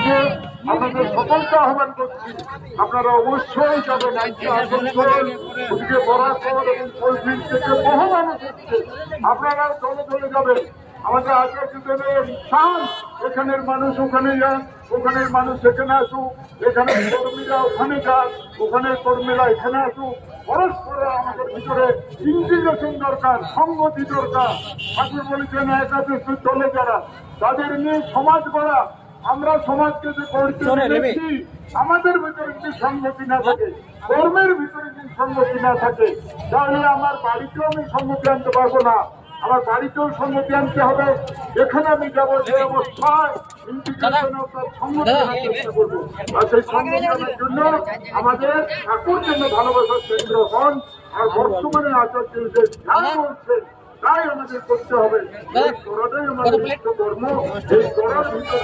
থেকে আপনাদের সকলকে আহ্বান করছি, আপনারা অবশ্যই যাবেন। ওদিকে বরাকর এবং পলফিল থেকে বহু মানুষ হচ্ছে, আপনারা দলে দলে যাবেন। আমাদের আচার্যদেবের স্থান, এখানের মানুষ ওখানে যান, ওখানের মানুষ এখানে আসুক, এখানে কর্মীরা ওখানে যান, ওখানের কর্মীরা এখানে আসুক। পরস্পর আমাদের ভিতরে ইন্টিগ্রেশন দরকার, সংগতি দরকার। ঠাকুর বলেছেন একাদশী চলে যারা, তাদের নিয়ে সমাজ গড়া। আমরা সমাজকে যে গড়তে পেরেছি, আমাদের ভিতরে যদি সংগতি না থাকে, কর্মের ভিতরে যদি সংগতি না থাকে, তাহলে আমার বাড়িতেও আমি সংগতি আনতে পারবো না। আমার বাড়িতেও সংগতি আনতে হবে। এখানে আমি যাবো, যে অবস্থায় ইন্টিগ্রেশন অর্থাৎ সংগতি আনার চেষ্টা করবো। আর সেই সংগতি আনার জন্য আমাদের ঠাকুর জন্য ভালোবাসার কেন্দ্র হন। আর বর্তমানে আচার্য যে ধ্যান বলছেন, তাই আমাদের করতে হবে। এই করাটাই আমাদের কর্ম। এই করার ভিতর